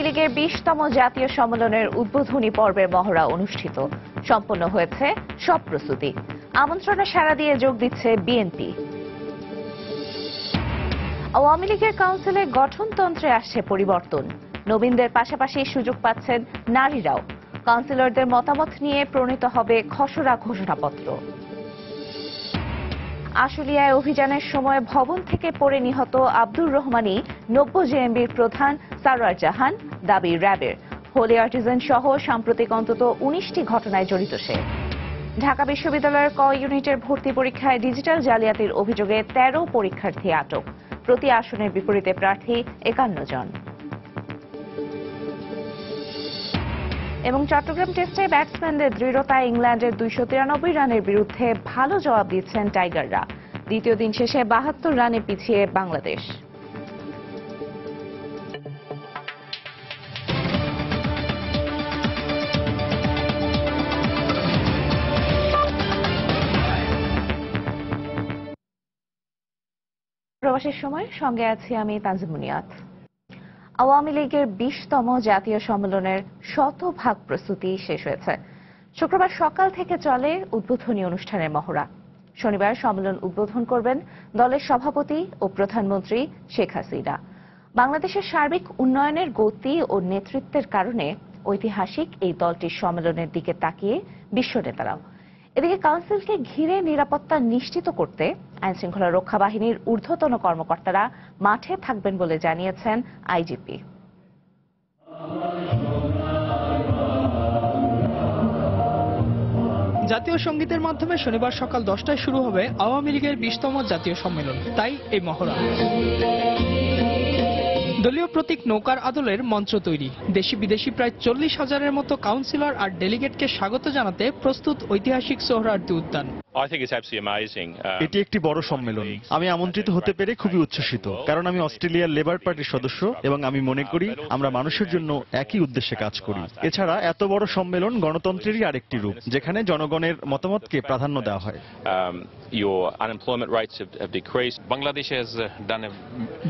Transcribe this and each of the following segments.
লীগের 20তম জাতীয় সম্মেলনের উদ্বোধনী পর্বের মহড়া অনুষ্ঠিত। সম্পন্ন হয়েছে সব প্রস্তুতি। আমন্ত্রণে সাড়া দিয়ে যোগ দিচ্ছে বিএনপি। আওয়ামী লীগের কাউন্সিলে গঠনতন্ত্রে আসছে পরিবর্তন। নবীনদের পাশাপাশি সুযোগ পাচ্ছেন নারীরাও। কাউন্সিলরদের মতামত নিয়ে প্রণীত হবে খসড়া ঘোষণাপত্র। আশুলিয়ায় অভিযানের সময় ভবন থেকে পড়ে নিহত আব্দুর রহমানই 90 জেএমবির প্রধান সারোয়ার জাহান, দাবি র্যাবের। হোলি আর্টিজান সহ সাম্প্রতিক অন্তত 19টি ঘটনায় জড়িত সে। ঢাকা বিশ্ববিদ্যালয়ের ক ইউনিটের ভর্তি পরীক্ষায় ডিজিটাল জালিয়াতির অভিযোগে 13 পরীক্ষার্থী আটক। প্রতি আসনের বিপরীতে প্রার্থী 51 জন। এবং চট্টগ্রাম টেস্টে ব্যাটসম্যানদের দৃঢ়তায় ইংল্যান্ডের 293 রানের বিরুদ্ধে ভালো জবাব দিচ্ছেন টাইগাররা। দ্বিতীয় দিন শেষে 72 রানে পিছিয়ে বাংলাদেশ। প্রবাসের সময় সঙ্গে আছি আমি তানজিমুনিয়াত। আওয়ামী লীগের 20তম জাতীয় সম্মেলনের শতভাগ প্রস্তুতি শেষ হয়েছে। শুক্রবার সকাল থেকে চলে উদ্বোধনী অনুষ্ঠানের মহড়া। শনিবার সম্মেলন উদ্বোধন করবেন দলের সভাপতি ও প্রধানমন্ত্রী শেখ হাসিনা। বাংলাদেশের সার্বিক উন্নয়নের গতি ও নেতৃত্বের কারণে ঐতিহাসিক এই দলটির সম্মেলনের দিকে তাকিয়ে বিশ্ব নেতারাও। এদিকে কাউন্সিলকে ঘিরে নিরাপত্তা নিশ্চিত করতে আইনশৃঙ্খলা রক্ষা বাহিনীর ঊর্ধ্বতন কর্মকর্তারা মাঠে থাকবেন বলে জানিয়েছেন আইজিপি। জাতীয় সঙ্গীতের মাধ্যমে শনিবার সকাল 10টায় শুরু হবে আওয়ামী লীগের 20তম জাতীয় সম্মেলন। তাই এই মহড়া। দলীয় প্রতীক নৌকার আদলের মঞ্চ তৈরি। দেশি বিদেশি প্রায় 40,000-এর মতো কাউন্সিলর আর ডেলিগেটকে স্বাগত জানাতে প্রস্তুত ঐতিহাসিক সোহরাওয়ার্দী উদ্যান। এটি একটি বড় সম্মেলন। আমি আমন্ত্রিত হতে পেরে খুবই উচ্ছ্বসিত, কারণ আমি অস্ট্রেলিয়ার লেবার পার্টির সদস্য এবং আমি মনে করি আমরা মানুষের জন্য একই উদ্দেশ্যে কাজ করি। এছাড়া এত বড় সম্মেলন গণতন্ত্রেরই আরেকটি রূপ, যেখানে জনগণের মতামতকে প্রাধান্য দেওয়া হয়।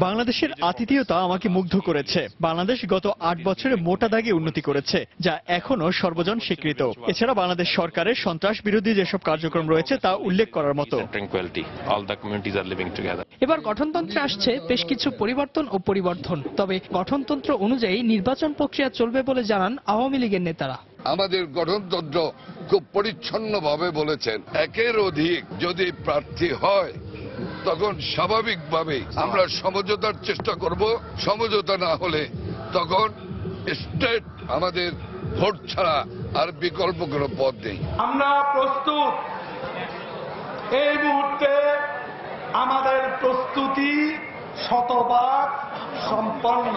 বাংলাদেশের আতিথেয়তা আমাকে মুগ্ধ করেছে। বাংলাদেশ গত 8 বছরে মোটা দাগে উন্নতি করেছে, যা এখনো সর্বজন স্বীকৃত। এছাড়া বাংলাদেশ সরকারের সন্ত্রাস বিরোধী যেসব কার্যক্রম রয়েছে তা উল্লেখ করার মতো। এবার গঠনতন্ত্রে আসছে বেশ কিছু পরিবর্তন ও পরিবর্ধন। তবে গঠনতন্ত্র অনুযায়ী নির্বাচন প্রক্রিয়া চলবে বলে জানান আওয়ামী লীগের নেতারা। আমাদের গঠনতন্ত্র খুব পরিচ্ছন্নভাবে বলেছেন, একের অধিক যদি প্রার্থী হয় তখন স্বাভাবিকভাবে আমরা সমঝোতার চেষ্টা করব। সমঝোতা না হলে তখন স্টেট আমাদের ভোট ছাড়া আর বিকল্প কোনো পথ নেই। আমরা প্রস্তুত। এই মুহূর্তে আমাদের প্রস্তুতি শতভাগ সম্পন্ন।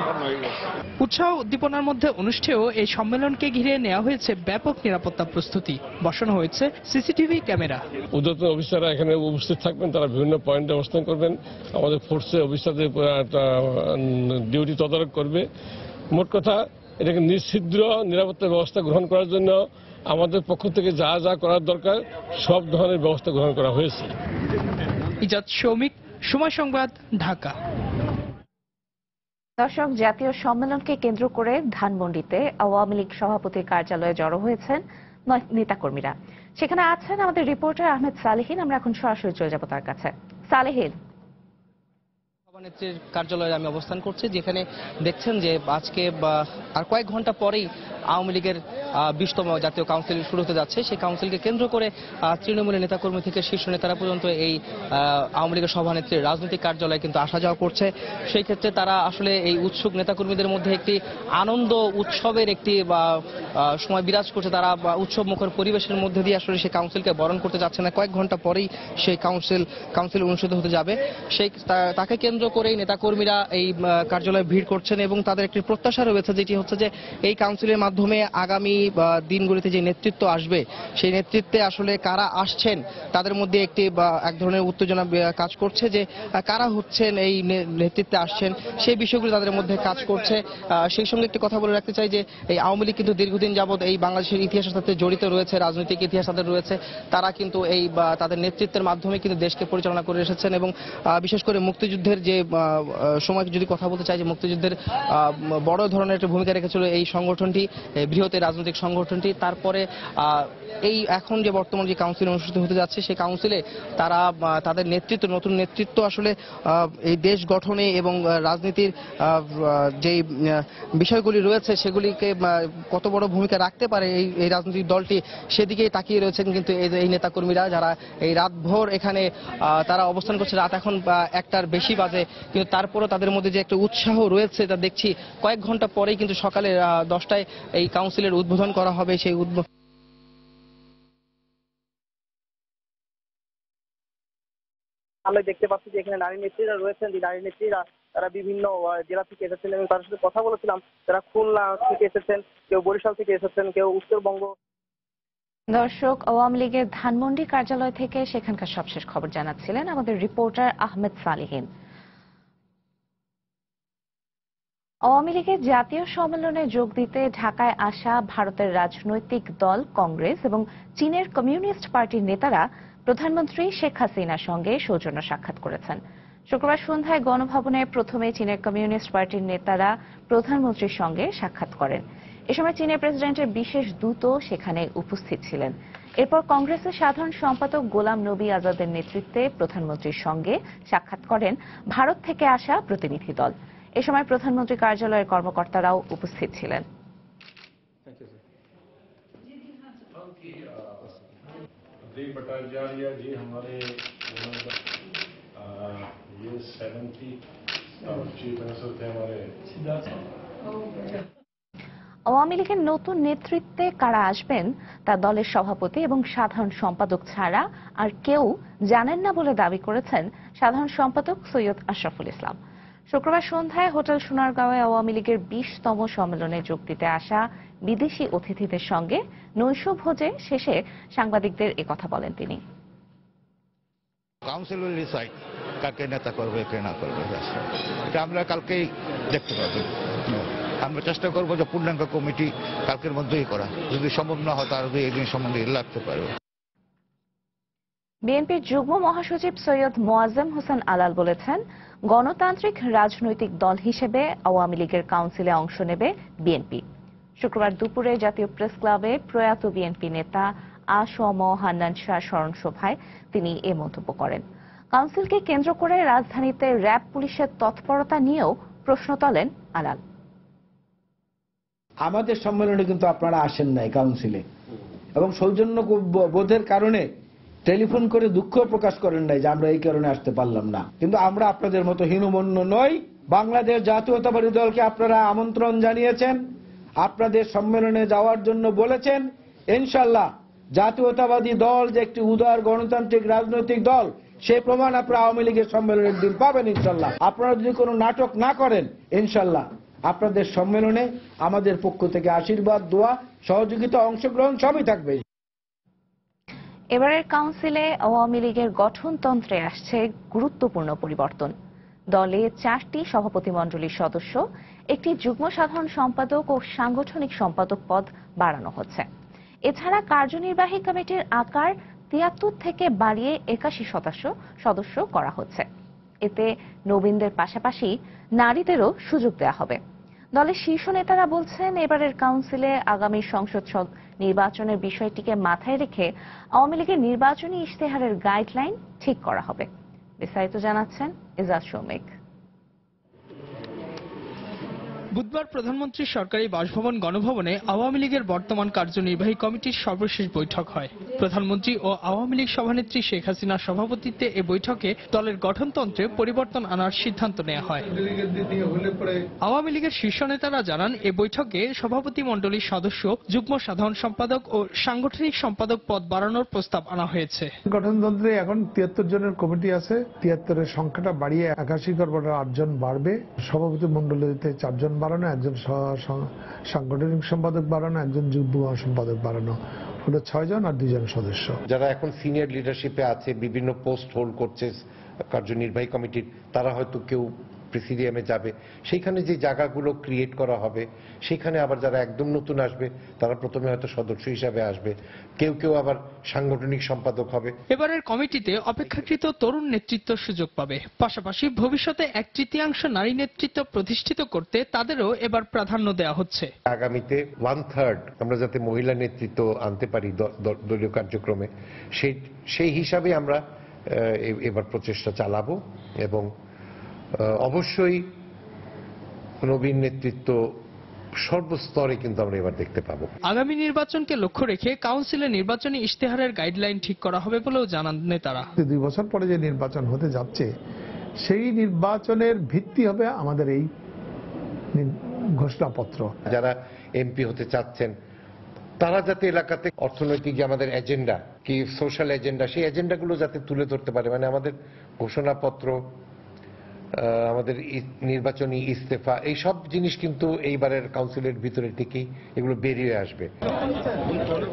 উৎসাহ উদ্দীপনার মধ্যে অনুষ্ঠেয় এই সম্মেলনকে ঘিরে নেওয়া হয়েছে ব্যাপক নিরাপত্তা প্রস্তুতি। বসানো হয়েছে সিসিটিভি ক্যামেরা। ঊর্ধ্বতন অফিসাররা এখানে উপস্থিত থাকবেন, তারা বিভিন্ন পয়েন্টে অবস্থান করবেন। আমাদের ফোর্সে অফিসারদের ডিউটি তদারক করবে। মোট কথা, এটাকে নিশ্ছিদ্র নিরাপত্তা ব্যবস্থা গ্রহণ করার জন্য আমাদের পক্ষ থেকে যা যা করার দরকার সব ধরনের ব্যবস্থা গ্রহণ করা হয়েছে। ইজাদ শৌমিক, সময় সংবাদ, ঢাকা। দর্শক, জাতীয় সম্মেলনকে কেন্দ্র করে ধানমন্ডিতে আওয়ামী লীগ সভাপতির কার্যালয়ে জড়ো হয়েছেন নেতাকর্মীরা। সেখানে আছেন আমাদের রিপোর্টার আহমেদ সালেহীন। আমরা এখন সরাসরি চলে যাব তার কাছে। সালেহীন, সভানেত্রীর কার্যালয়ে আমি অবস্থান করছি, যেখানে দেখছেন যে আজকে আর কয়েক ঘন্টা পরেই আওয়ামী লীগের 20তম জাতীয় কাউন্সিল শুরু হতে যাচ্ছে। সেই কাউন্সিলকে কেন্দ্র করে তৃণমূলের নেতাকর্মী থেকে শীর্ষ নেতারা পর্যন্ত এই আওয়ামী লীগের সভানেত্রীর রাজনৈতিক কার্যালয়ে কিন্তু আসা যাওয়া করছে। সেই ক্ষেত্রে তারা আসলে এই উৎসুক নেতাকর্মীদের মধ্যে একটি আনন্দ উৎসবের একটি সময় বিরাজ করছে। তারা উৎসব মুখর পরিবেশের মধ্যে দিয়ে আসলে সেই কাউন্সিলকে বরণ করতে যাচ্ছে না। কয়েক ঘন্টা পরেই সেই কাউন্সিল অনুষ্ঠিত হতে যাবে। তাকে কেন্দ্র করেই নেতাকর্মীরা এই কার্যালয়ে ভিড় করছেন এবং তাদের একটি প্রত্যাশা রয়েছে, যেটি হচ্ছে যে এই কাউন্সিলের মাধ্যমে আগামী দিনগুলিতে যে নেতৃত্ব আসবে সেই নেতৃত্বে আসলে কারা আসছেন তাদের মধ্যে একটি এক ধরনের উত্তেজনা কাজ করছে যে কারা হচ্ছেন এই নেতৃত্বে আসছেন সেই বিষয়গুলো তাদের মধ্যে কাজ করছে। সেই সঙ্গে একটি কথা বলে রাখতে চাই যে এই আওয়ামী লীগ কিন্তু দীর্ঘদিন যাবৎ এই বাংলাদেশের ইতিহাসের সাথে জড়িত রয়েছে, রাজনৈতিক ইতিহাস তাদের রয়েছে। তারা কিন্তু এই তাদের নেতৃত্বের মাধ্যমে কিন্তু দেশকে পরিচালনা করে এসেছেন এবং বিশেষ করে মুক্তিযুদ্ধের যে সময় যদি কথা বলতে চাই যে মুক্তিযুদ্ধের বড় ধরনের একটা ভূমিকা রেখেছিল এই সংগঠনটি, বৃহৎ রাজনৈতিক সংগঠনটি। তারপরে এই এখন যে বর্তমান যে কাউন্সিল অনুষ্ঠিত হতে যাচ্ছে সেই কাউন্সিলে তারা তাদের নেতৃত্ব, নতুন নেতৃত্ব আসলে এই দেশ গঠনে এবং রাজনীতির যে বিষয়গুলি রয়েছে সেগুলিকে কত বড় ভূমিকা রাখতে পারে এই রাজনৈতিক দলটি সেদিকেই তাকিয়ে রয়েছেন কিন্তু এই নেতাকর্মীরা যারা এই রাতভর এখানে তারা অবস্থান করছে। রাত এখন 1টার বেশি বাজে, কিন্তু তারপরও তাদের মধ্যে যে একটা উৎসাহ রয়েছে তা দেখছি কয়েক ঘন্টা পরেই কিন্তু সকালে 10টায় এই কাউন্সিলের উদ্বোধন করা হবে। সেই আমরা দেখতে পাচ্ছি যে এখানে নারী নেত্রীরা রয়েছেন, যে নারী নেত্রীরা তারা বিভিন্ন জেলা থেকে এসেছেন এবং তাদের সাথে কথা বলেছিলাম। তারা খুলনা থেকে এসেছেন, কেউ বরিশাল থেকে এসেছেন, কেউ উত্তরবঙ্গ। দর্শক, আওয়ামী লীগের ধানমন্ডি কার্যালয় থেকে সেখানকার সবশেষ খবর জানাচ্ছিলেন আমাদের রিপোর্টার আহমেদ সালিহিন। আওয়ামী লীগের জাতীয় সম্মেলনে যোগ দিতে ঢাকায় আসা ভারতের রাজনৈতিক দল কংগ্রেস এবং চীনের কমিউনিস্ট পার্টির নেতারা প্রধানমন্ত্রী শেখ হাসিনার সঙ্গে সৌজন্য সাক্ষাৎ করেছেন। শুক্রবার সন্ধ্যায় গণভবনে প্রথমে চীনের কমিউনিস্ট পার্টির নেতারা প্রধানমন্ত্রীর সঙ্গে সাক্ষাৎ করেন। এ সময় চীনের প্রেসিডেন্টের বিশেষ দূত সেখানে উপস্থিত ছিলেন। এরপর কংগ্রেসের সাধারণ সম্পাদক গোলাম নবী আজাদের নেতৃত্বে প্রধানমন্ত্রীর সঙ্গে সাক্ষাৎ করেন ভারত থেকে আসা প্রতিনিধি দল। এ সময় প্রধানমন্ত্রী কার্যালয়ের কর্মকর্তারাও উপস্থিত ছিলেন। আওয়ামী লীগের নতুন নেতৃত্বে কারা আসবেন তা দলের সভাপতি এবং সাধারণ সম্পাদক ছাড়া আর কেউ জানেন না বলে দাবি করেছেন সাধারণ সম্পাদক সৈয়দ আশরাফুল ইসলাম। শুক্রবার সন্ধ্যায় হোটেল সোনারগাঁওয়ে আওয়ামী লীগের 20তম সম্মেলনে যোগ দিতে আসা বিদেশি অতিথিদের সঙ্গে নৈশভোজে শেষে সাংবাদিকদের একথা বলেন তিনি। কাউন্সিল উইল ডিসাইড কাকে নেতা করবে কে না করবে, এটা আমরা কালকেই দেখতে পাবো। আমরা চেষ্টা করবো যে পূর্ণাঙ্গ কমিটি কালকের মধ্যেই করা, যদি সম্ভব না হয় তার 2 দিন সম্বন্ধে লাগতে পারে। বিএনপির যুগ্ম মহাসচিব সৈয়দ মোয়াজ্জেম হোসেন আলাল বলেছেন, গণতান্ত্রিক রাজনৈতিক দল হিসেবে আওয়ামী লীগের কাউন্সিলে অংশ নেবে বিএনপি। শুক্রবার দুপুরে জাতীয় প্রেস ক্লাবে প্রয়াত বিএনপি নেতা আ.স.ম হান্নান শাহ স্মরণ সভায় তিনি এ মন্তব্য করেন। কাউন্সিলকে কেন্দ্র করে রাজধানীতে র্যাব পুলিশের তৎপরতা নিয়েও প্রশ্ন তোলেন আলাল। আমাদের সম্মেলনে কিন্তু আপনারা আসেন নাই কাউন্সিলে, এবং সৌজন্য বোধের কারণে টেলিফোন করে দুঃখ প্রকাশ করেন নাই যে আমরা এই কারণে আসতে পারলাম না। কিন্তু আমরা আপনাদের মতো হীনমন্য নই। বাংলাদেশ জাতীয়তাবাদী দলকে আপনারা আমন্ত্রণ জানিয়েছেন, আপনাদের সম্মেলনে যাওয়ার জন্য বলেছেন। ইনশাআল্লাহ জাতীয়তাবাদী দল যে একটি উদার গণতান্ত্রিক রাজনৈতিক দল সেই প্রমাণ আপনারা আওয়ামী লীগের সম্মেলনের দিন পাবেন ইনশাআল্লাহ। আপনারা যদি কোনো নাটক না করেন ইনশাআল্লাহ আপনাদের সম্মেলনে আমাদের পক্ষ থেকে আশীর্বাদ, দোয়া, সহযোগিতা, অংশগ্রহণ সবই থাকবে। এবারের কাউন্সিলে আওয়ামী লীগের গঠনতন্ত্রে আসছে গুরুত্বপূর্ণ পরিবর্তন। দলে 4টি সভাপতিমণ্ডলীর সদস্য, একটি যুগ্ম সাধারণ সম্পাদক ও সাংগঠনিক সম্পাদক পদ বাড়ানো হচ্ছে। এছাড়া কার্যনির্বাহী কমিটির আকার 73 থেকে বাড়িয়ে 81 সদস্য করা হচ্ছে। এতে নবীনদের পাশাপাশি নারীদেরও সুযোগ দেওয়া হবে। দলের শীর্ষ নেতারা বলছেন, এবারের কাউন্সিলে আগামী সংসদ নির্বাচনের বিষয়টিকে মাথায় রেখে আওয়ামী লীগের নির্বাচনী ইশতেহারের গাইডলাইন ঠিক করা হবে। বিস্তারিত জানাচ্ছেন এজাজ শৌমিক। বুধবার প্রধানমন্ত্রীর সরকারি বাসভবন গণভবনে আওয়ামী লীগের বর্তমান কার্যনির্বাহী কমিটির সর্বশেষ বৈঠক হয়। প্রধানমন্ত্রী ও আওয়ামী লীগ সভানেত্রী শেখ হাসিনার সভাপতিত্বে এ বৈঠকে দলের গঠনতন্ত্রে পরিবর্তন আনার সিদ্ধান্ত নেওয়া হয়। আওয়ামী লীগের শীর্ষ নেতারা জানান, এ বৈঠকে সভাপতিমণ্ডলীর সদস্য, যুগ্ম সাধারণ সম্পাদক ও সাংগঠনিক সম্পাদক পদ বাড়ানোর প্রস্তাব আনা হয়েছে। গঠনতন্ত্রে এখন 73 জনের কমিটি আছে, 73-এর সংখ্যাটা বাড়িয়ে 81 করবার 8 জন বাড়বে। সভাপতিমণ্ডলীতে 4 জন বাড়ানো, একজন সাংগঠনিক সম্পাদক বাড়ানো, একজন যুগ্ম সম্পাদক বাড়ানো, হলো 6 জন আর 2 জন সদস্য। যারা এখন সিনিয়র লিডারশিপে আছে, বিভিন্ন পোস্ট হোল্ড করছে কার্যনির্বাহী কমিটির, তারা হয়তো কেউ প্রেসিডিয়ামে যাবে, সেইখানে যে জায়গাগুলো ক্রিয়েট করা হবে, সেখানে আবার যারা একদম নতুন আসবে তারা প্রথমে হয়তো সদস্য হিসাবে আসবে, কেউ কেউ আবার সাংগঠনিক সম্পাদক হবে। এবারের কমিটিতে অপেক্ষাকৃত তরুণ নেতৃত্ব সুযোগ পাবে। পাশাপাশি ভবিষ্যতে 1/3 নারী নেতৃত্ব প্রতিষ্ঠিত করতে তাদেরও এবার প্রাধান্য দেওয়া হচ্ছে। আগামীতে 1/3 আমরা যাতে মহিলা নেতৃত্ব আনতে পারি দলীয় কার্যক্রমে, সেই হিসাবে আমরা এবার প্রচেষ্টা চালাবো এবং অবশ্যই নবীন নেতৃত্ব সর্বস্তরে কিন্তু আমরা এবার দেখতে পাবো। আগামী নির্বাচনকে লক্ষ্য রেখে কাউন্সিলে নির্বাচনী ইশতেহারের গাইডলাইন ঠিক করা হবে বলেও জানান নেতারা। 2 বছর পরে যে নির্বাচন হতে যাচ্ছে, সেই নির্বাচনের ভিত্তি হবে আমাদের এই ঘোষণাপত্র। যারা এমপি হতে চাচ্ছেন তারা যাতে এলাকাতে অর্থনৈতিক যে আমাদের এজেন্ডা, কি সোশ্যাল এজেন্ডা, সেই এজেন্ডাগুলো যাতে তুলে ধরতে পারে। মানে আমাদের ঘোষণাপত্র, আমাদের নির্বাচনী ইস্তেফা, এই সব জিনিস কিন্তু এইবারের কাউন্সিলের ভিতরে ঠিকই এগুলো বেরিয়ে আসবে।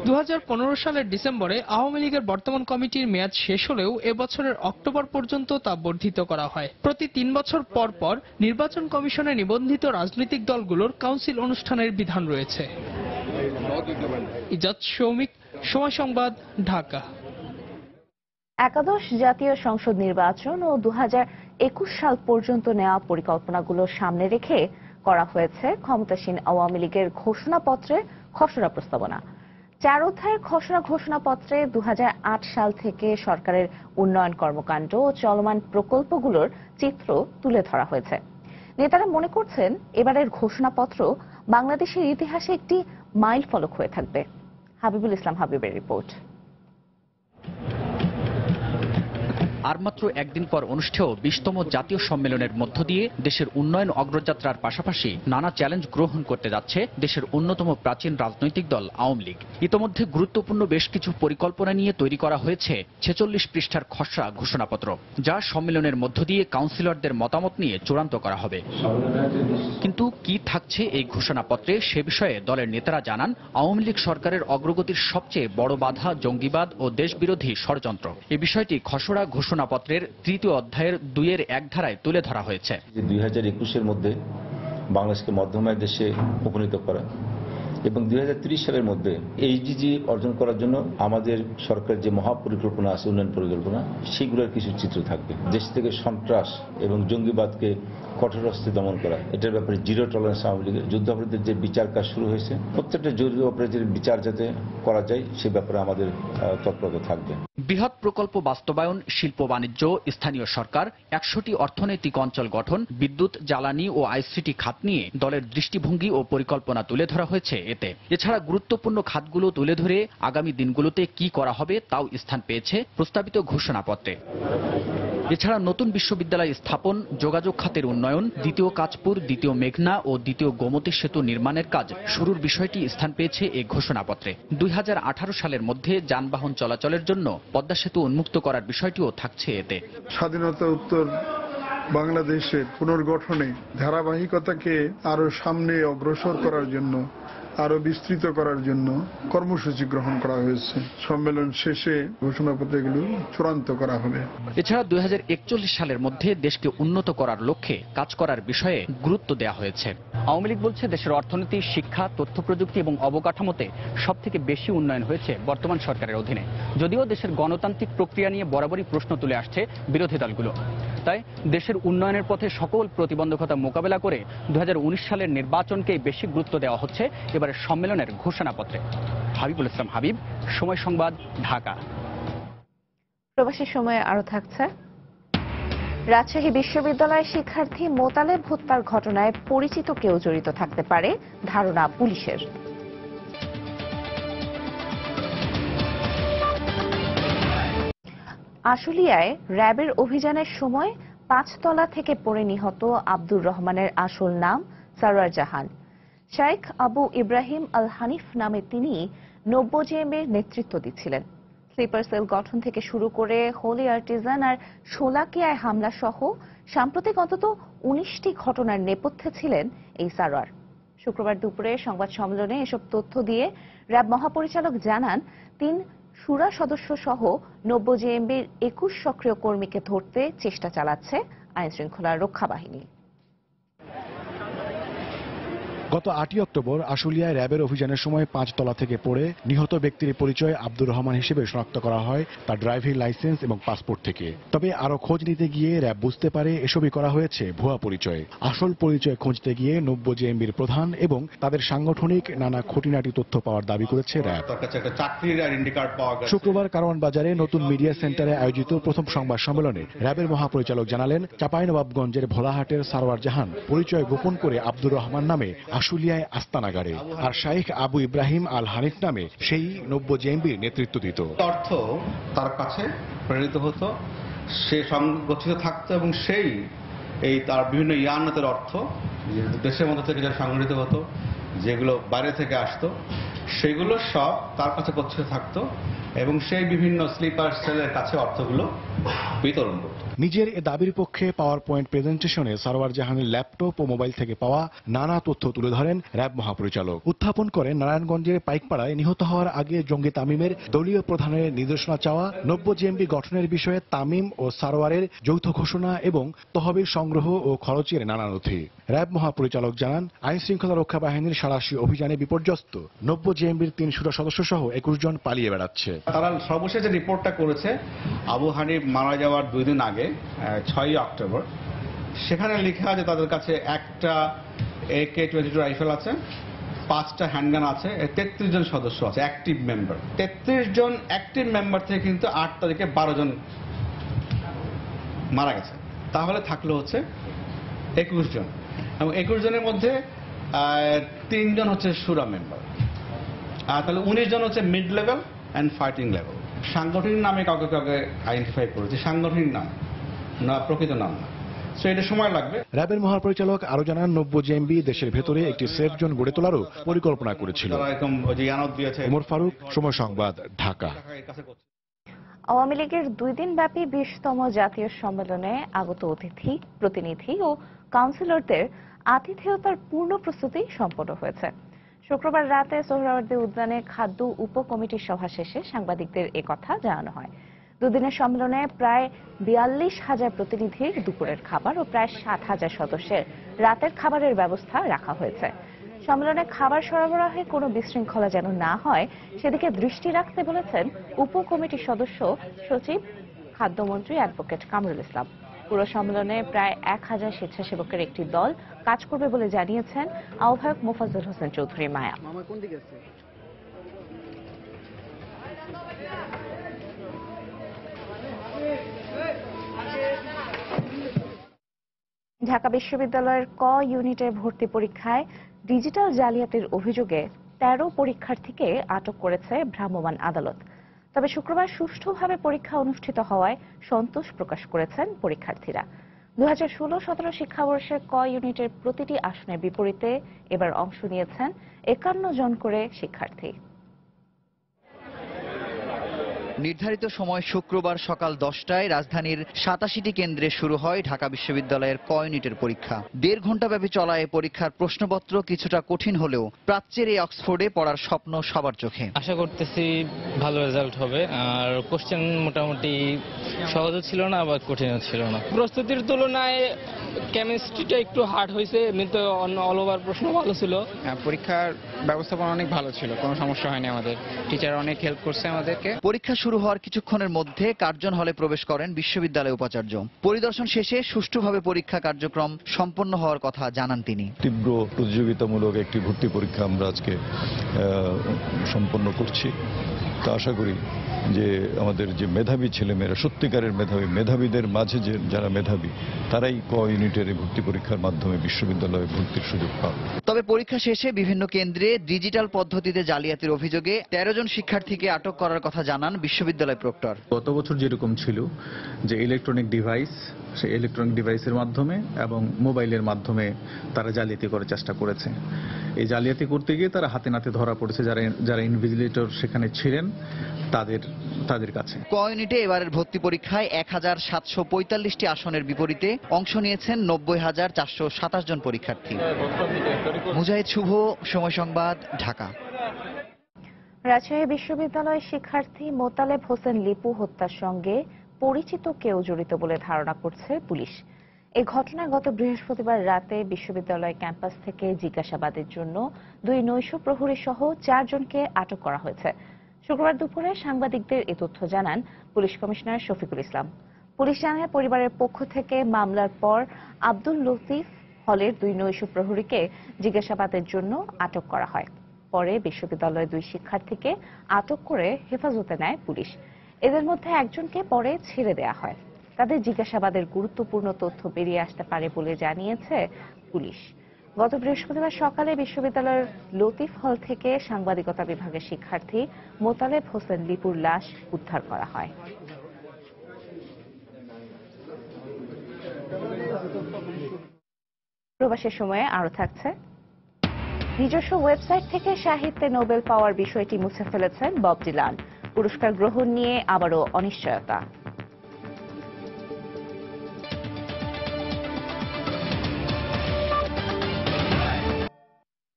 2015 সালের ডিসেম্বরে আওয়ামী লীগের বর্তমান কমিটির মেয়াদ শেষ হলেও এবছরের অক্টোবর পর্যন্ত তা বর্ধিত করা হয়। প্রতি 3 বছর পর পর নির্বাচন কমিশনে নিবন্ধিত রাজনৈতিক দলগুলোর কাউন্সিল অনুষ্ঠানের বিধান রয়েছে। ইজাদ সৌমিক, সময় সংবাদ, ঢাকা। একাদশ জাতীয় সংসদ নির্বাচন ও 2021 সাল পর্যন্ত নেওয়া পরিকল্পনাগুলো সামনে রেখে করা হয়েছে ক্ষমতাসীন আওয়ামী লীগের ঘোষণাপত্রের খসড়া প্রস্তাবনা। 4 অধ্যায়ের খসড়া ঘোষণাপত্রে 2008 সাল থেকে সরকারের উন্নয়ন কর্মকাণ্ড ও চলমান প্রকল্পগুলোর চিত্র তুলে ধরা হয়েছে। নেতারা মনে করছেন এবারের ঘোষণাপত্র বাংলাদেশের ইতিহাসে একটি মাইল ফলক হয়ে থাকবে। হাবিবুল ইসলাম হাবিবের রিপোর্ট। আর মাত্র একদিন পর অনুষ্ঠেয় 20তম জাতীয় সম্মেলনের মধ্য দিয়ে দেশের উন্নয়ন অগ্রযাত্রার পাশাপাশি নানা চ্যালেঞ্জ গ্রহণ করতে যাচ্ছে দেশের অন্যতম প্রাচীন রাজনৈতিক দল আওয়ামী লীগ। ইতোমধ্যে গুরুত্বপূর্ণ বেশ কিছু পরিকল্পনা নিয়ে তৈরি করা হয়েছে 46 পৃষ্ঠার খসড়া ঘোষণাপত্র, যা সম্মেলনের মধ্য দিয়ে কাউন্সিলরদের মতামত নিয়ে চূড়ান্ত করা হবে। কিন্তু কি থাকছে এই ঘোষণাপত্রে সে বিষয়ে দলের নেতারা জানান, আওয়ামী লীগ সরকারের অগ্রগতির সবচেয়ে বড় বাধা জঙ্গিবাদ ও দেশবিরোধী ষড়যন্ত্র। এই বিষয়টি খসড়া ঘোষণাপত্রের 3য় অধ্যায়ের 2-এর 1 ধারায় তুলে ধরা হয়েছে। 2021-এর মধ্যে বাংলাদেশকে মধ্যমায় দেশে উপনীত করা এবং 2030 সালের মধ্যে এইচডিজি অর্জন করার জন্য আমাদের সরকারের যে মহাপরিকল্পনা আছে, উন্নয়ন পরিকল্পনা, সেগুলোর কিছু চিত্র থাকবে। দেশ থেকে সন্ত্রাস এবং জঙ্গিবাদকে কঠোর হস্তে দমন করা, এটার ব্যাপারে জিরো টলারেন্স আওয়ামী লীগের। যুদ্ধাপরাধীদের যে বিচার কাজ শুরু হয়েছে, প্রত্যেকটা জরুরি অপরাধের বিচার যাতে করা যায় সে ব্যাপারে আমাদের তৎপরতা থাকবে। বৃহৎ প্রকল্প বাস্তবায়ন, শিল্প বাণিজ্য, স্থানীয় সরকার, 100টি অর্থনৈতিক অঞ্চল গঠন, বিদ্যুৎ, জ্বালানি ও আইসিটি খাত নিয়ে দলের দৃষ্টিভঙ্গি ও পরিকল্পনা তুলে ধরা হয়েছে এতে। এছাড়া গুরুত্বপূর্ণ খাতগুলো তুলে ধরে আগামী দিনগুলোতে কি করা হবে তাও স্থান পেয়েছে প্রস্তাবিত ঘোষণাপত্রে। এছাড়া নতুন বিশ্ববিদ্যালয় স্থাপন, যোগাযোগ খাতের উন্নয়ন, 2য় কাঁচপুর, 2য় মেঘনা ও 2য় গোমতী সেতু নির্মাণের কাজ শুরুর বিষয়টি স্থান পেয়েছে এই ঘোষণাপত্রে। 2018 সালের মধ্যে যানবাহন চলাচলের জন্য পদ্মা সেতু উন্মুক্ত করার বিষয়টিও থাকছে এতে। স্বাধীনতা উত্তর বাংলাদেশের পুনর্গঠনে ধারাবাহিকতাকে আরো সামনে অগ্রসর করার জন্য, আরো বিস্তৃত করার জন্য কর্মসূচি গ্রহণ করা হয়েছে। সম্মেলন শেষে ঘোষণাপত্রগুলো চূড়ান্ত করা হবে। এছাড়া 2041 সালের মধ্যে দেশকে উন্নত করার লক্ষ্যে কাজ করার বিষয়ে গুরুত্ব দেওয়া হয়েছে। আওয়ামী লীগ বলছে দেশের অর্থনীতি, শিক্ষা, তথ্য প্রযুক্তি এবং অবকাঠামোতে সবথেকে বেশি উন্নয়ন হয়েছে বর্তমান সরকারের অধীনে। যদিও দেশের গণতান্ত্রিক প্রক্রিয়া নিয়ে বরাবরই প্রশ্ন তুলে আসছে বিরোধী দলগুলো। তাই দেশের উন্নয়নের পথে সকল প্রতিবন্ধকতা মোকাবেলা করে 2019 সালের নির্বাচনকেই বেশি গুরুত্ব দেওয়া হচ্ছে এবারের সম্মেলনের ঘোষণাপত্রে। হাবিবুল ইসলাম হাবিব, সময় সংবাদ, ঢাকা। প্রবাসী সময়ে আরো থাকছে, রাজশাহী বিশ্ববিদ্যালয় শিক্ষার্থী মোতালেব হত্যার ঘটনায় পরিচিত কেউ জড়িত থাকতে পারে ধারণা পুলিশের। আশুলিয়ায় র্যাবের অভিযানের সময় 5 তলা থেকে পড়ে নিহত আব্দুর রহমানের আসল নাম সারোয়ার জাহান। শেখ আবু ইব্রাহিম আল হানিফ নামে তিনি 90 জেএম এর নেতৃত্ব দিচ্ছিলেন। স্লিপার সেল গঠন থেকে শুরু করে হোলি আর্টিজান আর শোলাকিয়ায় হামলা সহ সাম্প্রতিক অন্তত 19টি ঘটনার নেপথ্যে ছিলেন এই সারোয়ার। শুক্রবার দুপুরে সংবাদ সম্মেলনে এসব তথ্য দিয়ে র্যাব মহাপরিচালক জানান 3 শুরা সদস্য সহ 90 জেএমবির 21 সক্রিয় কর্মীকে ধরতে চেষ্টা চালাচ্ছে আইন শৃঙ্খলা রক্ষা বাহিনী। গত 8ই অক্টোবর আশুলিয়ায় র্যাবের অভিযানের সময় 5 তলা থেকে পড়ে নিহত ব্যক্তির পরিচয় আব্দুর রহমান হিসেবে শনাক্ত করা হয় তার ড্রাইভিং লাইসেন্স এবং পাসপোর্ট থেকে। তবে আরো খোঁজ নিতে গিয়ে র্যাব বুঝতে পারে এসবই করা হয়েছে ভুয়া পরিচয়। আসল পরিচয় খুঁজতে গিয়ে 90 জেএমবির প্রধান এবং তাদের সাংগঠনিক নানা খুঁটিনাটি তথ্য পাওয়ার দাবি করেছে র্যাব। শুক্রবার কারওয়ান বাজারে নতুন মিডিয়া সেন্টারে আয়োজিত প্রথম সংবাদ সম্মেলনে র্যাবের মহাপরিচালক জানালেন, চাঁপাইনবাবগঞ্জের ভোলাহাটের সারোয়ার জাহান পরিচয় গোপন করে আব্দুর রহমান নামে আশুলিয়ায় আস্তানাগারে, আর শাইখ আবু ইব্রাহিম আল হানিফ নামে সেই 90 জেএমবির নেতৃত্ব দিত। অর্থ তার কাছে প্রেরিত হতো, সে সংগঠিত থাকতো এবং সেই তার বিভিন্ন ইয়ানতের অর্থ দেশের মধ্যে থেকে যা সংগঠিত হতো, যেগুলো বাইরে থেকে আসতো, সেগুলো সব তার কাছে গচ্ছিত থাকতো এবং সেই বিভিন্ন স্লিপার সেলের কাছে অর্থগুলো বিতরণ করত। নিজের এ দাবির পক্ষে পাওয়ার পয়েন্ট প্রেজেন্টেশনে সারোয়ার জাহানের ল্যাপটপ ও মোবাইল থেকে পাওয়া নানা তথ্য তুলে ধরেন র্যাব মহাপরিচালক। উত্থাপন করেন নারায়ণগঞ্জের পাইকপাড়ায় নিহত হওয়ার আগে জঙ্গি তামিমের দলীয় প্রধানের নির্দেশনা চাওয়া, 90 জেএমবি গঠনের বিষয়ে তামিম ও সারোয়ারের যৌথ ঘোষণা এবং তহবিল সংগ্রহ ও খরচের নানা নথি। র্যাব মহাপরিচালক জানান, আইন শৃঙ্খলা রক্ষা বাহিনীর সাঁড়াশি অভিযানে বিপর্যস্ত 90 জেএমবির 3 শুরা সদস্য সহ 21 জন পালিয়ে বেড়াচ্ছে। তারা সর্বশেষ যে রিপোর্টটা করেছে আবু হানিফ মারা যাওয়ার 2 দিন আগে 6ই অক্টোবর, সেখানে লেখা আছে তাদের কাছে একটা AK-22 রাইফেল আছে, 5টা হ্যান্ডগান আছে, 33 জন সদস্য আছে অ্যাক্টিভ মেম্বার। 33 জন অ্যাক্টিভ মেম্বার থেকে কিন্তু 8 তারিখে 12 জন মারা গেছে, তাহলে থাকলো হচ্ছে 21 জন এবং 21 জনের মধ্যে 3 জন হচ্ছে শুরা মেম্বার, আর তাহলে 19 জন হচ্ছে mid level and fighting level. সাংগঠনিক নামে কাউকে কাউকে আইডেন্টিফাই করেছে, সাংগঠনিক নাম না, প্রকৃত নাম না, সো এটা সময় লাগবে। র্যাবের মহাপরিচালক আরো জানান, 90 জেএমবি দেশের ভেতরে একটি সেফ জোন গড়ে তোলারও পরিকল্পনা করেছিল। ওমর ফারুক, সময় সংবাদ, ঢাকা। আওয়ামী লীগের 2 দিন ব্যাপী 20তম জাতীয় সম্মেলনে আগত অতিথি, প্রতিনিধি ও কাউন্সিলরদের আতিথেয়তার পূর্ণ প্রস্তুতি সম্পন্ন হয়েছে। শুক্রবার রাতে সোহরাওয়ার্দী উদ্যানে খাদ্য উপকমিটির সভা শেষে সাংবাদিকদের একথা জানানো হয়। 2 দিনের সম্মেলনে প্রায় 42,000 প্রতিনিধির দুপুরের খাবার ও প্রায় 7,000 সদস্যের রাতের খাবারের ব্যবস্থা রাখা হয়েছে। সম্মেলনে খাবার সরবরাহে কোনো বিশৃঙ্খলা যেন না হয় সেদিকে দৃষ্টি রাখতে বলেছেন উপকমিটির সদস্য সচিব খাদ্যমন্ত্রী অ্যাডভোকেট কামরুল ইসলাম। পুরো সম্মেলনে প্রায় 1000 স্বেচ্ছাসেবকের একটি দল কাজ করবে বলে জানিয়েছেন আহ্বায়ক মোফাজ্জল হোসেন চৌধুরী মায়া। ঢাকা বিশ্ববিদ্যালয়ের ক ইউনিটের ভর্তি পরীক্ষায় ডিজিটাল জালিয়াতির অভিযোগে 13 পরীক্ষার্থীকে আটক করেছে ভ্রাম্যমাণ আদালত। তবে শুক্রবার সুষ্ঠুভাবে পরীক্ষা অনুষ্ঠিত হওয়ায় সন্তোষ প্রকাশ করেছেন পরীক্ষার্থীরা। 2016-17 শিক্ষাবর্ষের ক ইউনিটের প্রতিটি আসনের বিপরীতে এবার অংশ নিয়েছেন 51 জন করে শিক্ষার্থী। নির্ধারিত সময় শুক্রবার সকাল 10টায় রাজধানীর 87টি কেন্দ্রে শুরু হয় ঢাকা বিশ্ববিদ্যালয়ের ক ইউনিটের পরীক্ষা। 1.5 ঘন্টা ব্যাপী চলা এই পরীক্ষার প্রশ্নপত্র কিছুটা কঠিন হলেও প্রাচ্যের এই অক্সফোর্ডে পড়ার স্বপ্ন সবার চোখে। আশা করতেছি ভালো রেজাল্ট হবে, আর কোশ্চেন মোটামুটি সহজও ছিল না আবার কঠিনও ছিল না। প্রস্তুতির তুলনায় কেমিস্ট্রিটা একটু হার্ড হয়েছে, এমনিতে অন্য অল ওভার প্রশ্ন ভালো ছিল। পরীক্ষার ব্যবস্থাপনা অনেক ভালো ছিল, কোনো সমস্যা হয়নি, আমাদের টিচার অনেক হেল্প করছে আমাদেরকে। পরীক্ষা শুরু হওয়ার কিছুক্ষণের মধ্যে কার্জন হলে প্রবেশ করেন বিশ্ববিদ্যালয় উপাচার্য। পরিদর্শন শেষে সুষ্ঠুভাবে পরীক্ষা কার্যক্রম সম্পন্ন হওয়ার কথা জানান তিনি। তীব্র প্রতিযোগিতামূলক একটি ভর্তি পরীক্ষা আমরা আজকে সম্পন্ন করছি। তা আশা করি যে আমাদের যে মেধাবী ছেলেমেয়েরা, সত্যিকারের মেধাবীদের মাঝে যে যারা মেধাবী, তারাই ক ইউনিটের ভর্তি পরীক্ষার মাধ্যমে বিশ্ববিদ্যালয়ে ভর্তির সুযোগ পাবে। তবে পরীক্ষা শেষে বিভিন্ন কেন্দ্রে ডিজিটাল পদ্ধতিতে জালিয়াতির অভিযোগে 13 জন শিক্ষার্থীকে আটক করার কথা জানান বিশ্ববিদ্যালয় প্রক্টর। গত বছর যেরকম ছিল যে ইলেকট্রনিক ডিভাইস, সেই ইলেকট্রনিক ডিভাইসের মাধ্যমে এবং মোবাইলের মাধ্যমে তারা জালিয়াতি করার চেষ্টা করেছে। এই জালিয়াতি করতে গিয়ে তারা হাতে নাতে ধরা পড়েছে। যারা ইনভিজিলেটর সেখানে ছিলেন তাদের কাছে। ক ইউনিটে এবারের ভর্তি পরীক্ষায় 1745টি আসনের বিপরীতে অংশ নিয়েছেন 90,427 জন পরীক্ষার্থী। মুজাহিদ শুভ, সময় সংবাদ, ঢাকা। রাজশাহী বিশ্ববিদ্যালয়ের শিক্ষার্থী মোতালেব হোসেন লিপু হত্যার সঙ্গে পরিচিত কেউ জড়িত বলে ধারণা করছে পুলিশ। এই ঘটনায় গত বৃহস্পতিবার রাতে বিশ্ববিদ্যালয় ক্যাম্পাস থেকে জিজ্ঞাসাবাদের জন্য 2 নৈশ প্রহরী সহ 4 জনকে আটক করা হয়েছে। শুক্রবার দুপুরে সাংবাদিকদের এ তথ্য জানান police commissioner Shafiqul Islam. Police জানায় পরিবারের পক্ষ থেকে মামলার পর আব্দুল লতিফ হলের 2 নৈশ প্রহরীকে জিজ্ঞাসাবাদের জন্য আটক করা হয়। পরে বিশ্ববিদ্যালয়ের 2 শিক্ষার্থীকে আটক করে হেফাজতে নেয় পুলিশ। এদের মধ্যে একজনকে পরে ছেড়ে দেয়া হয়। তাদের জিজ্ঞাসাবাদের গুরুত্বপূর্ণ তথ্য বেরিয়ে আসতে পারে বলে জানিয়েছে পুলিশ। গত বৃহস্পতিবার সকালে বিশ্ববিদ্যালয়ের লতিফ হল থেকে সাংবাদিকতা বিভাগের শিক্ষার্থী মোতালেব হোসেন লিপুর লাশ উদ্ধার করা হয়। প্রবাসের সময়ে আরো থাকছে, নিজস্ব ওয়েবসাইট থেকে সাহিত্যে নোবেল পাওয়ার বিষয়টি মুছে ফেলেছেন বব ডিলান। পুরস্কার গ্রহণ নিয়ে আবারও অনিশ্চয়তা।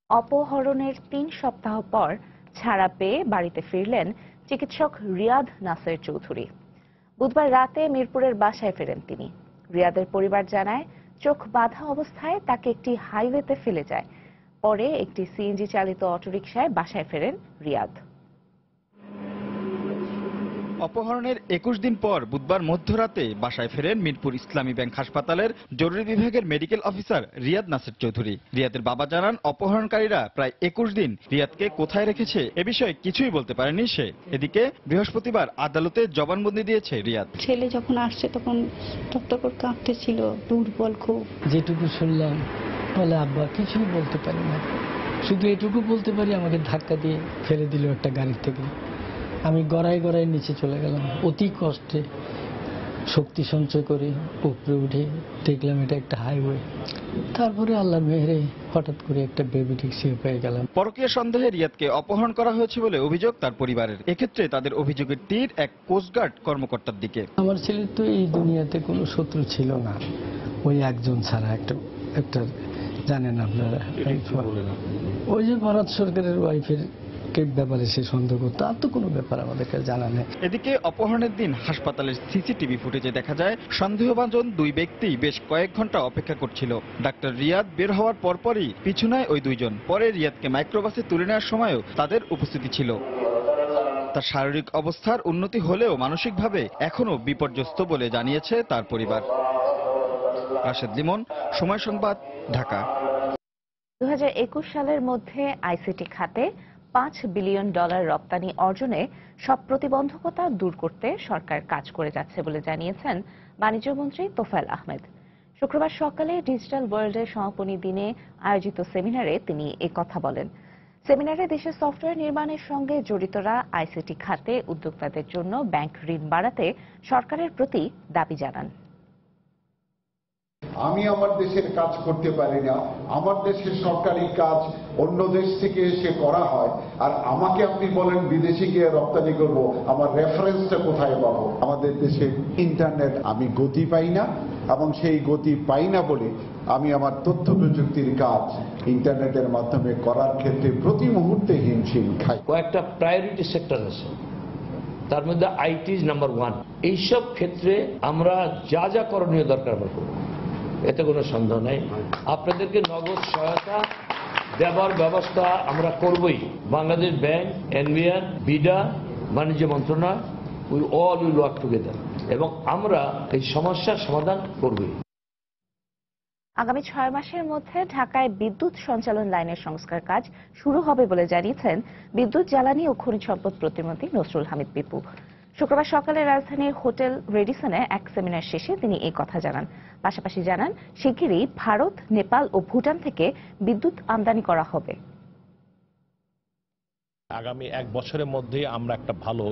অপহরণের 3 সপ্তাহ পর ছাড়া পেয়ে বাড়িতে ফিরলেন চিকিৎসক রিয়াদ নাসের চৌধুরী। বুধবার রাতে মিরপুরের বাসায় ফেরেন তিনি। রিয়াদের পরিবার জানায়, চোখ বাঁধা অবস্থায় তাকে একটি হাইওয়েতে ফেলে যায়। পরে একটি সিএনজি চালিত অটোরিকশায় বাসায় ফেরেন রিয়াদ। অপহরণের 21 দিন পর বুধবার মধ্যরাতে বাসায় ফেরেন মিরপুর ইসলামী ব্যাংক হাসপাতালের জরুরি বিভাগের মেডিকেল অফিসার রিয়াদ নাসের চৌধুরী। রিয়াদের বাবা জানান, অপহরণকারীরা প্রায় 21 দিন রিয়াদকে কোথায় রেখেছে এ বিষয়ে কিছুই বলতে পারেনি সে। এদিকে বৃহস্পতিবার আদালতে জবানবন্দি দিয়েছে রিয়াদ। ছেলে যখন আসছে তখন টকটক কাঁপতেছিল, দুর্বল খুব। যেটুকু শুনলাম বলে আব্বা কিছুই বলতে পারি না, শুধু এটুকু বলতে পারি আমাকে ধাক্কা দিয়ে ফেলে দিল একটা গাড়ি থেকে। আমি গড়াই গড়াই নিচে চলে গেলাম, অতি কষ্টে শক্তি সঞ্চয় করে উপরে উঠে দেখলাম এটা একটা হাইওয়ে। তারপরে আল্লাহর মেহেরে হঠাৎ করে একটা বেবি ট্যাক্সি পেয়ে গেলাম। পরকীয়া সন্দেহে রিয়াদকে অপহরণ করা হয়েছে বলে অভিযোগ তার পরিবারের। এক্ষেত্রে তাদের অভিযোগের তীর এক কোস্টগার্ড কর্মকর্তার দিকে। আমার ছেলের তো এই দুনিয়াতে কোনো শত্রু ছিল না, ওই একজন ছাড়া। একটা জানেন আপনারা, ওই যে ভারত সরকারের ওয়াইফের ব্যাপারে সে সন্দেহ করতো, আর তো কোনো ব্যাপার আমাদেরকে জানা নেই। এদিকে অপহরণের দিন হাসপাতালের সিসিটিভি ফুটেজে দেখা যায় সন্দেহভাজন 2 ব্যক্তি বেশ কয়েক ঘন্টা অপেক্ষা করছিল। ডাক্তার রিয়াদ বের হওয়ার পরপরই পিছু নেয় ওই 2 জন। পরে রিয়াদকে মাইক্রোবাসে তুলে নেওয়ার সময়ও তাদের উপস্থিতি ছিল। তার শারীরিক অবস্থার উন্নতি হলেও মানসিকভাবে এখনো বিপর্যস্ত বলে জানিয়েছে তার পরিবার। রাশেদ লিমন, সময় সংবাদ, ঢাকা। 2021 সালের মধ্যে আইসিটি খাতে $5 বিলিয়ন রপ্তানি অর্জনে সব প্রতিবন্ধকতা দূর করতে সরকার কাজ করে যাচ্ছে বলে জানিয়েছেন বাণিজ্যমন্ত্রী তোফায়েল আহমেদ। শুক্রবার সকালে ডিজিটাল ওয়ার্ল্ডের সমাপনী দিনে আয়োজিত সেমিনারে তিনি কথা বলেন। সেমিনারে দেশের সফটওয়্যার নির্মাণের সঙ্গে জড়িতরা আইসিটি খাতে উদ্যোক্তাদের জন্য ব্যাংক ঋণ বাড়াতে সরকারের প্রতি দাবি জানান। আমি আমার দেশের কাজ করতে পারি না, আমার দেশের সরকারি কাজ অন্য দেশ থেকে এসে করা হয়, আর আমাকে আপনি বলেন বিদেশে গিয়ে রপ্তানি করব, আমার রেফারেন্সটা কোথায় পাবো? আমাদের দেশে ইন্টারনেট আমি গতি পাই না, এবং সেই গতি পাই না বলে আমি আমার তথ্য প্রযুক্তির কাজ ইন্টারনেটের মাধ্যমে করার ক্ষেত্রে প্রতি মুহূর্তে হিমশিম খাই। কয়েকটা প্রায়োরিটি সেক্টর আছে, তার মধ্যে আইটি ইজ নাম্বার 1। এইসব ক্ষেত্রে আমরা যা যা করণীয় দরকার আমরা করব, এতে কোনো সন্দেহ নেই। আপনাদেরকে নগদ সহায়তা দেবার ব্যবস্থা আমরা করবই। বাংলাদেশ ব্যাংক, এনবিআর, বিডা, বাণিজ্য মন্ত্রণালয়, we all will work together, এবং আমরা এই সমস্যার সমাধান করবই। আগামী 6 মাসের মধ্যে ঢাকায় বিদ্যুৎ সঞ্চালন লাইনের সংস্কার কাজ শুরু হবে বলে জানিয়েছেন বিদ্যুৎ, জ্বালানি ও খনিজ সম্পদ প্রতিমন্ত্রী নসরুল হামিদ বিপু। শুক্রবার সকালে রাজধানীর হোটেল রেডিসনে এক সেমিনার শেষে তিনি এই কথা জানান। পাশাপাশি জানান, শিগগিরই ভারত, নেপাল ও ভুটান থেকে বিদ্যুৎ আমদানি করা হবে। আগামী 1 বছরের মধ্যে আমরা একটা ভালো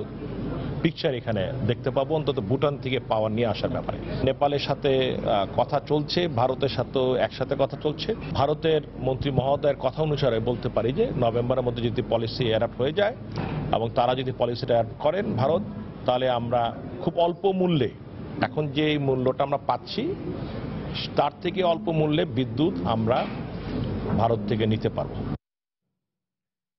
পিকচার এখানে দেখতে পাবো, অন্তত ভুটান থেকে পাওয়ার নিয়ে আসার ব্যাপারে। নেপালের সাথে কথা চলছে, ভারতের সাথেও একসাথে কথা চলছে। ভারতের মন্ত্রী মহোদয়ের কথা অনুসারে বলতে পারি যে নভেম্বরের মধ্যে যদি পলিসি অ্যাডাপ্ট হয়ে যায় এবং তারা যদি পলিসিটা অ্যাড করেন ভারত, তাহলে আমরা খুব অল্প মূল্যে, এখন যে মূল্যটা আমরা পাচ্ছি তার থেকে অল্প মূল্যে বিদ্যুৎ আমরা ভারত থেকে নিতে পারবো।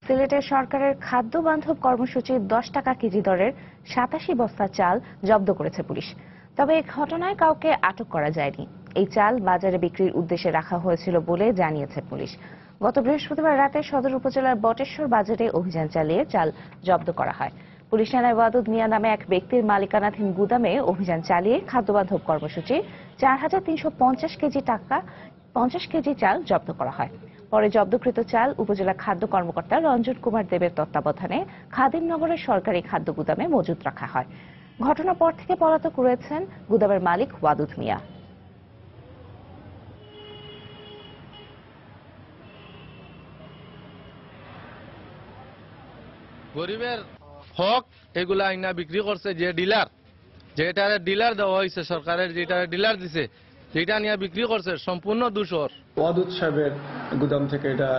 সিলেটের সরকারের খাদ্য বান্ধব কর্মসূচির 10 টাকা কেজি দরের 87 বস্তা চাল জব্দ করেছে পুলিশ। তবে এই ঘটনায় কাউকে আটক করা যায়নি। এই চাল বাজারে বিক্রির উদ্দেশ্যে রাখা হয়েছিল বলে জানিয়েছে পুলিশ। গত বৃহস্পতিবার রাতে সদর উপজেলার বটেশ্বর বাজারে অভিযান চালিয়ে চাল জব্দ করা হয়। পুলিশ জানায় ওয়াদুদ মিয়া নামে এক ব্যক্তির মালিকানাধীন গুদামে অভিযান চালিয়ে খাদ্যবান্ধব কর্মসূচি 4,350 কেজি চাল জব্দ করা হয়। পরে জব্দকৃত চাল উপজেলা খাদ্য কর্মকর্তা রঞ্জন কুমার দেবের তত্ত্বাবধানে খাদিমনগরের সরকারি খাদ্য গুদামে মজুত রাখা হয়। ঘটনার পর থেকে পলাতক রয়েছেন গুদামের মালিক ওয়াদুদ মিয়া। গরিবের হক এগুলা আইনা বিক্রি করছে যে ডিলার, যেটা ডিলার দেওয়া হয়েছে সরকারের, যেটা ডিলার দিছে, যেটা নিয়ে বিক্রি করছে সম্পূর্ণ দূষর। ওয়াদুদ সাহেবের গুদাম থেকে এটা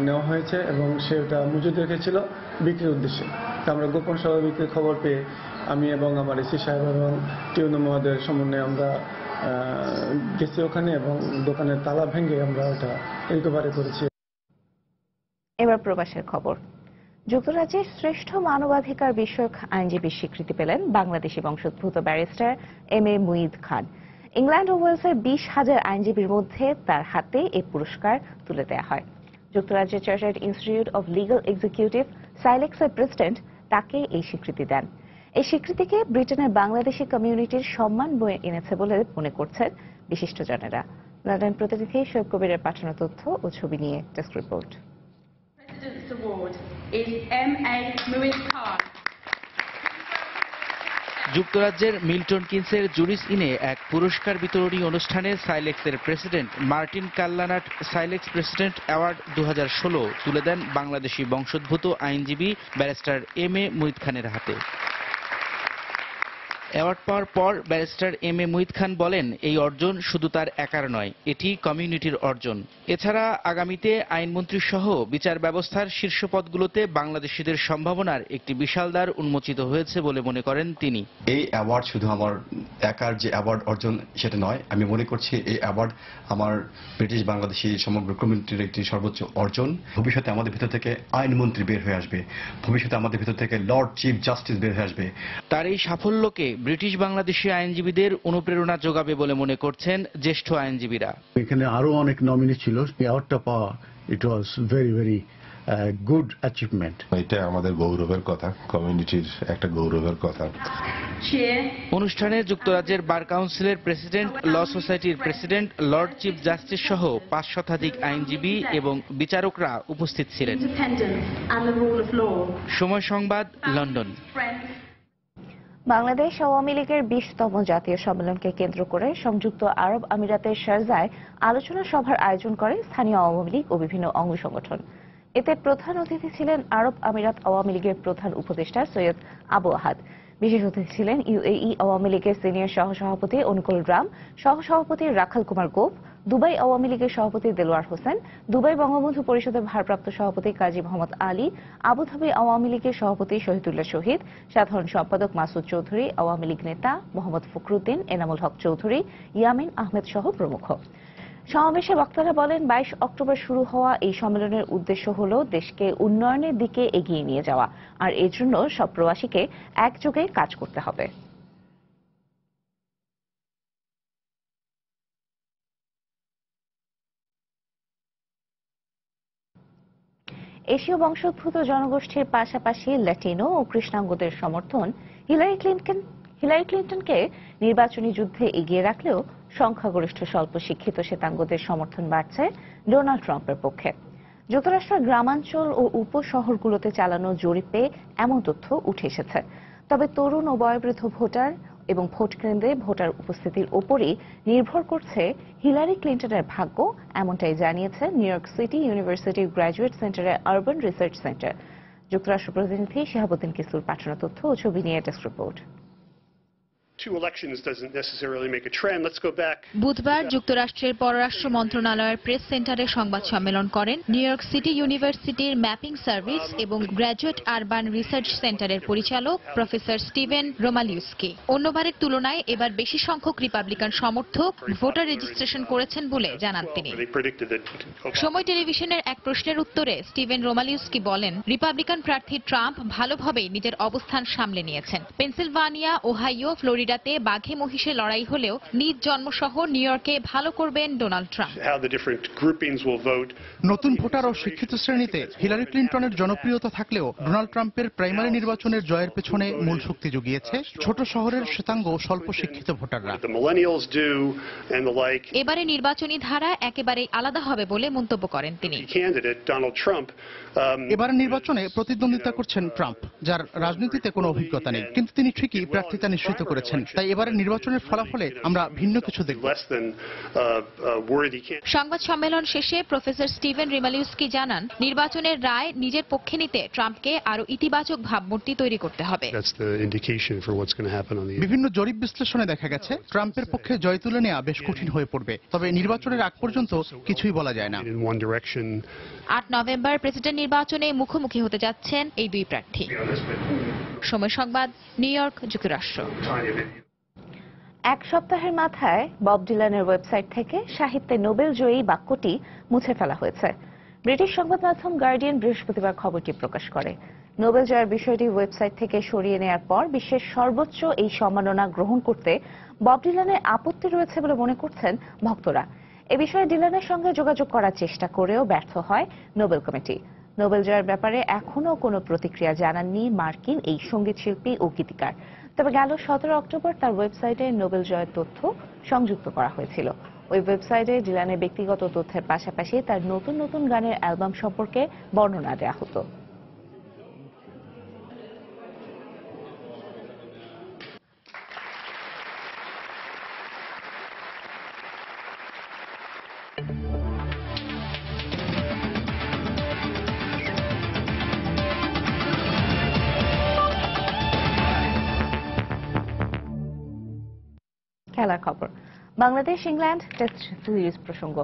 নেওয়া হয়েছে এবং সে এটা মজুদ রেখেছিল বিক্রির উদ্দেশ্যে। আমরা গোপন সভা বিক্রির খবর পেয়ে আমি এবং আমার এসি সাহেব এবং টিউনো মহোদয়ের সমন্বয়ে আমরা গেছি ওখানে এবং দোকানের তালা ভেঙে আমরা ওটা রিকভারি করেছি। এবার প্রবাসের খবর। যুক্তরাজ্যের শ্রেষ্ঠ মানবাধিকার বিষয়ক আইনজীবীর স্বীকৃতি পেলেন বাংলাদেশি বংশোদ্ভূত barrister M A মুঈদ Khan. England ও ওয়েলসের 20,000 আইনজীবীর মধ্যে তার হাতে এই পুরস্কার তুলে দেওয়া হয়। যুক্তরাজ্যের chartered institute of legal executive সাইলেক্সের প্রেসিডেন্ট তাকে এই স্বীকৃতি দেন। এই স্বীকৃতিকে ব্রিটেনের বাংলাদেশি কমিউনিটির সম্মান বয়ে এনেছে বলে মনে করছেন বিশিষ্টজনেরা। লন্ডন প্রতিনিধি শোয়েব কবিরের পাঠানো তথ্য ও ছবি নিয়ে ডেস্ক রিপোর্ট। যুক্তরাজ্যের মিল্টন কিনসের জুরিস ইনে এক পুরস্কার বিতরণী অনুষ্ঠানে সাইলেক্সের প্রেসিডেন্ট মার্টিন কাল্লানাট সাইলেক্স প্রেসিডেন্ট অ্যাওয়ার্ড 2016 তুলে দেন বাংলাদেশি বংশোদ্ভূত আইনজীবী ব্যারিস্টার এম এ মুঈদ খানের হাতে। অ্যাওয়ার্ড পাওয়ার পর ব্যারিস্টার এম এ মুঈদ খান বলেন, এই অর্জন শুধু তার একার নয়, এটি কমিউনিটির অর্জন। এছাড়া আগামীতে আইনমন্ত্রী সহ বিচার ব্যবস্থার শীর্ষ পদগুলোতে বাংলাদেশিদের সম্ভাবনার একটি বিশাল দ্বার উন্মোচিত হয়েছে বলে মনে করেন তিনি। এই অ্যাওয়ার্ড শুধু আমার একার যে অ্যাওয়ার্ড অর্জন সেটা নয়, আমি মনে করছি এই অ্যাওয়ার্ড আমার ব্রিটিশ বাংলাদেশি সমগ্র কমিউনিটির একটি সর্বোচ্চ অর্জন। ভবিষ্যতে আমাদের ভিতর থেকে আইনমন্ত্রী বের হয়ে আসবে, ভবিষ্যতে আমাদের ভিতর থেকে লর্ড চিফ জাস্টিস বের হয়ে আসবে। তার এই সাফল্যকে ব্রিটিশ বাংলাদেশি আইনজীবীদের অনুপ্রেরণা যোগাবে বলে মনে করছেন জ্যেষ্ঠ আইনজীবীরা। এখানে আরো অনেক নমিনি ছিল, অ্যাওয়ার্ডটা পাওয়া it was very very good achievement. এটা আমাদের গৌরবের কথা, কমিউনিটির একটা গৌরবের কথা। অনুষ্ঠানে যুক্তরাজ্যের বার কাউন্সিলের প্রেসিডেন্ট, ল সোসাইটির প্রেসিডেন্ট, লর্ড চিফ জাস্টিস সহ 5 শতাধিক আইনজীবী এবং বিচারকরা উপস্থিত ছিলেন। সময় সংবাদ, লন্ডন। বাংলাদেশ আওয়ামী লীগের 20তম জাতীয় সম্মেলনকে কেন্দ্র করে সংযুক্ত আরব আমিরাতের শারজায় আলোচনা সভার আয়োজন করে স্থানীয় আওয়ামী লীগ ও বিভিন্ন অঙ্গ সংগঠন। এতে প্রধান অতিথি ছিলেন আরব আমিরাত আওয়ামী লীগের প্রধান উপদেষ্টা সৈয়দ আবু আহাদ। বিশেষ অতিথি ছিলেন ইউএই আওয়ামী লীগের সিনিয়র সহসভাপতি অনুকূল রাম, সহসভাপতি রাখাল কুমার গোপ, দুবাই আওয়ামী লীগের সভাপতি দেলোয়ার হোসেন, দুবাই বঙ্গবন্ধু পরিষদের ভারপ্রাপ্ত সভাপতি কাজী মোহাম্মদ আলী, আবুধাবি আওয়ামী লীগের সভাপতি শহীদুল্লাহ শহীদ, সাধারণ সম্পাদক মাসুদ চৌধুরী, আওয়ামী লীগ নেতা মোহাম্মদ ফখরুদ্দিন, এনামুল হক চৌধুরী, ইয়ামিন আহমেদ সহ প্রমুখ। সমাবেশে বক্তারা বলেন, 22 অক্টোবর শুরু হওয়া এই সম্মেলনের উদ্দেশ্য হল দেশকে উন্নয়নের দিকে এগিয়ে নিয়ে যাওয়া, আর এর জন্য সব প্রবাসীকে একযোগে কাজ করতে হবে। এশীয় বংশোদ্ভূত জনগোষ্ঠীর পাশাপাশি ল্যাটিনো ও কৃষ্ণাঙ্গদের সমর্থন হিলারি ক্লিন্টনকে নির্বাচনী যুদ্ধে এগিয়ে রাখলেও সংখ্যাগরিষ্ঠ স্বল্প শিক্ষিত শ্বেতাঙ্গদের সমর্থন বাড়ছে ডোনাল্ড ট্রাম্পের পক্ষে। যুক্তরাষ্ট্রের গ্রামাঞ্চল ও উপশহরগুলোতে চালানো জরিপে এমন তথ্য উঠে এসেছে। তবে তরুণ ও বয়োবৃদ্ধ ভোটার এবং ভোট কেন্দ্রে ভোটার উপস্থিতির ওপরই নির্ভর করছে হিলারি ক্লিন্টনের ভাগ্য, এমনটাই জানিয়েছে new York city university graduate সেন্টারের আরবান রিসার্চ সেন্টার। যুক্তরাষ্ট্র প্রতিনিধি শিহাবুদ্দিন কিসুর পাঠানো তথ্য ও ছবি নিয়ে ডেস্ক রিপোর্ট। বুধবার যুক্তরাষ্ট্রের পররাষ্ট্র মন্ত্রণালয়ের প্রেস সেন্টারে সংবাদ সম্মেলন করেন নিউ ইয়র্ক সিটি ইউনিভার্সিটির ম্যাপিং সার্ভিস এবং গ্র্যাজুয়েট আরবান রিসার্চ সেন্টারের পরিচালক প্রফেসর স্টিভেন রোমালিউস্কি। অন্যবারের তুলনায় এবার বেশি সংখ্যক রিপাবলিকান সমর্থক ভোটার রেজিস্ট্রেশন করেছেন বলে জানান তিনি। সময় টেলিভিশনের এক প্রশ্নের উত্তরে স্টিভেন রোমালিউস্কি বলেন, রিপাবলিকান প্রার্থী ট্রাম্প ভালোভাবেই নিজের অবস্থান সামলে নিয়েছেন। পেনসিলভানিয়া, ওহাইও, ফ্লোরিডাতে বাঘে মহিষে লড়াই হলেও নিজ জন্মশহর নিউ ইয়র্কে ভালো করবেন ডোনাল্ড ট্রাম্প। নতুন ভোটার ও শিক্ষিত শ্রেণীতে হিলারি ক্লিন্টনের জনপ্রিয়তা থাকলেও ডোনাল্ড ট্রাম্পের প্রাইমারি নির্বাচনের জয়ের পেছনে মূল শক্তি জুগিয়েছে ছোট শহরের শ্বেতাঙ্গ স্বল্প শিক্ষিত ভোটাররা। এবারে নির্বাচনী ধারা একেবারেই আলাদা হবে বলে মন্তব্য করেন তিনি। এবার নির্বাচনে প্রতিদ্বন্দ্বিতা করছেন ট্রাম্প, যার রাজনীতিতে কোনো অভিজ্ঞতা নেই, কিন্তু তিনি ঠিকই প্রার্থিতা নিশ্চিত করেছেন। তাই এবারের নির্বাচনের ফলাফলে আমরা ভিন্ন কিছু দেখব। সংবাদ সম্মেলন শেষে প্রফেসর স্টিভেন রিমালিউস্কি জানান, নির্বাচনের রায় নিজের পক্ষে নিতে ট্রাম্পকে আরো ইতিবাচক ভাবমূর্তি তৈরি করতে হবে। বিভিন্ন জরিপ বিশ্লেষণে দেখা গেছে ট্রাম্পের পক্ষে জয় তুলে নেওয়া বেশ কঠিন হয়ে পড়বে, তবে নির্বাচনের আগ পর্যন্ত কিছুই বলা যায় না। 8 নভেম্বর প্রেসিডেন্ট নির্বাচনে মুখোমুখি হতে যাচ্ছেন এই দুই প্রার্থী। সময় সংবাদ, নিউ ইয়র্ক, যুক্তরাষ্ট্র। এক সপ্তাহের মাথায় বব ডিলানের ওয়েবসাইট থেকে সাহিত্যে নোবেল জয়ী বাক্যটি মুছে ফেলা হয়েছে। ব্রিটিশ সংবাদ মাধ্যম গার্ডিয়ান বৃহস্পতিবার খবরটি প্রকাশ করে। নোবেল জয়ের বিষয়টি ওয়েবসাইট থেকে সরিয়ে নেওয়ার পর বিশ্বের সর্বোচ্চ এই সম্মাননা গ্রহণ করতে বব ডিলানের আপত্তি রয়েছে বলে মনে করছেন ভক্তরা। এ বিষয়ে ডিলানের সঙ্গে যোগাযোগ করার চেষ্টা করেও ব্যর্থ হয় নোবেল কমিটি। নোবেল জয়ের ব্যাপারে এখনও কোনো প্রতিক্রিয়া জানাননি মার্কিন এই সঙ্গীত শিল্পী ও গীতিকার। তবে গেল 17 অক্টোবর তার ওয়েবসাইটে নোবেল জয়ের তথ্য সংযুক্ত করা হয়েছিল। ওই ওয়েবসাইটে ডিলানের ব্যক্তিগত তথ্যের পাশাপাশি তার নতুন নতুন গানের অ্যালবাম সম্পর্কে বর্ণনা দেওয়া হতো। খেলার খবর, বাংলাদেশ ইংল্যান্ড টেস্ট সিরিজ প্রসঙ্গ।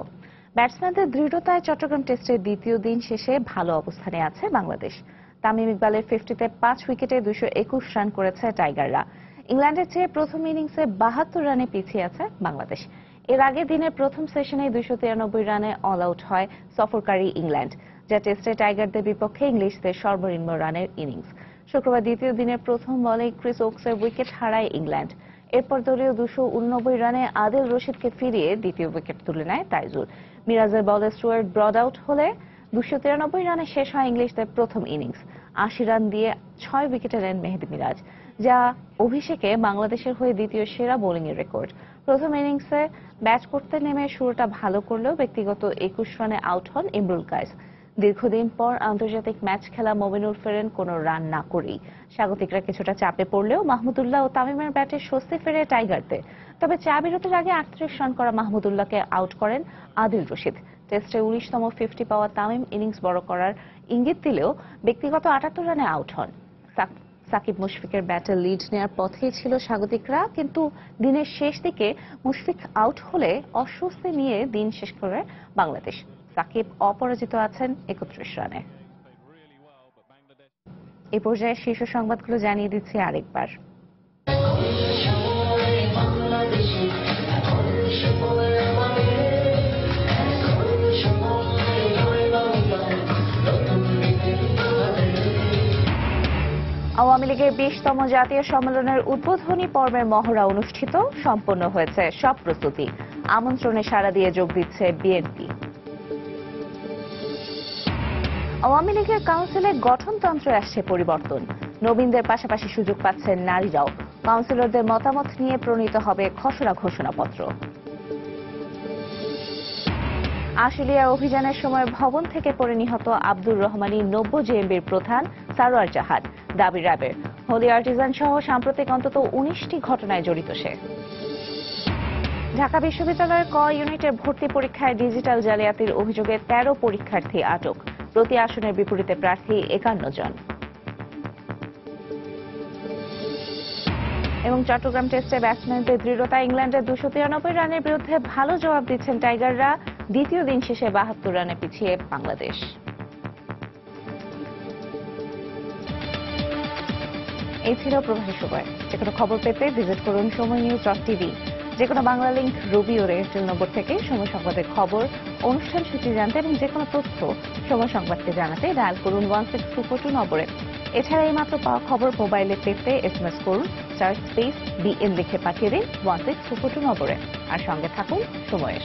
ব্যাটসম্যানদের দৃঢ়তায় চট্টগ্রাম টেস্টের দ্বিতীয় দিন শেষে ভালো অবস্থানে আছে বাংলাদেশ। তামিম ইকবালের 50-তে 5 উইকেটে 221 রান করেছে টাইগাররা। ইংল্যান্ডের চেয়ে প্রথম ইনিংসে 72 রানে পিছিয়ে আছে বাংলাদেশ। এর আগে দিনের প্রথম সেশনে 293 রানে অল আউট হয় সফরকারী ইংল্যান্ড, যা টেস্টে টাইগারদের বিপক্ষে ইংলিশদের সর্বনিম্ন রানের ইনিংস। শুক্রবার দ্বিতীয় দিনের প্রথম বলে ক্রিস ওকসের উইকেট হারায় ইংল্যান্ড। এরপর দলীয় 289 রানে আদিল রশিদকে ফিরিয়ে দ্বিতীয় উইকেট তুলে নেয় তাইজুল। মিরাজের বলে স্টুয়ার্ট ব্রড আউট হলে 293 রানে শেষ হয় ইংলিশদের প্রথম ইনিংস। 80 রান দিয়ে 6 উইকেটে নেন মেহেদী মিরাজ, যা অভিষেকে বাংলাদেশের হয়ে দ্বিতীয় সেরা বোলিংয়ের রেকর্ড। প্রথম ইনিংসে ব্যাট করতে নেমে শুরুটা ভালো করলেও ব্যক্তিগত 21 রানে আউট হন ইমরুল কায়েস। দীর্ঘদিন পর আন্তর্জাতিক ম্যাচ খেলা মমিনুল ফেরেন কোনো রান না করেই। স্বাগতিকরা কিছুটা চাপে পড়লেও মাহমুদুল্লাহ ও তামিমের ব্যাটে স্বস্তি ফেরে টাইগারদের। তবে চা বিরতির আগে 38 রান করা মাহমুদুল্লাহকে আউট করেন আদিল রশিদ। টেস্টে 19তম 50 পাওয়া তামিম ইনিংস বড় করার ইঙ্গিত দিলেও ব্যক্তিগত 78 রানে আউট হন। সাকিব মুশফিকের ব্যাটে লিড নেওয়ার পথেই ছিল স্বাগতিকরা, কিন্তু দিনের শেষ দিকে মুশফিক আউট হলে অস্বস্তি নিয়ে দিন শেষ করে বাংলাদেশ। সাকিব অপরাজিত আছেন 31 রানে। এই পর্যায়ে শীর্ষ সংবাদগুলো জানিয়ে দিচ্ছি আরেকবার। আওয়ামী লীগের 20তম জাতীয় সম্মেলনের উদ্বোধনী পর্বের মহড়া অনুষ্ঠিত, সম্পন্ন হয়েছে সব প্রস্তুতি। আমন্ত্রণে সাড়া দিয়ে যোগ দিচ্ছে বিএনপি। আওয়ামী লীগের কাউন্সিলে গঠনতন্ত্রে আসছে পরিবর্তন। নবীনদের পাশাপাশি সুযোগ পাচ্ছেন নারীরাও। কাউন্সিলরদের মতামত নিয়ে প্রণীত হবে খসড়া ঘোষণাপত্র। আশুলিয়ার অভিযানের সময় ভবন থেকে পড়ে নিহত আব্দুর রহমানী 90 জেএমবির প্রধান সারোয়ার জাহাদ দাবি র্যাবের। হোলি আর্টিজান সহ সাম্প্রতিক অন্তত 19টি ঘটনায় জড়িত সে। ঢাকা বিশ্ববিদ্যালয়ের ক ইউনিটের ভর্তি পরীক্ষায় ডিজিটাল জালিয়াতির অভিযোগে 13 পরীক্ষার্থী আটক। প্রতি আসনের বিপরীতে প্রার্থী 51 জন। এবং চট্টগ্রাম টেস্টে ব্যাটসম্যানদের দৃঢ়তা, ইংল্যান্ডের 293 রানের বিরুদ্ধে ভালো জবাব দিচ্ছেন টাইগাররা। দ্বিতীয় দিন শেষে 72 রানে পিছিয়ে বাংলাদেশ। এই ছিল প্রবাসী সময়। যে কোনো খবর পেতে ভিজিট করুন সময়নিউজ.tv। যে কোনো বাংলা লিংক, রবি ও এয়ারটেল নম্বর থেকে সময় সংবাদের খবর, অনুষ্ঠান সূচি জানতে এবং যে কোনো তথ্য সময় সংবাদকে জানাতে ডায়াল করুন 16242 নম্বরে। এছাড়া এই মাত্র পাওয়া খবর মোবাইলে পেতে SMS করুন *BN লিখে পাঠিয়ে দিন 16242 নম্বরে। আর সঙ্গে থাকুন সময়ের।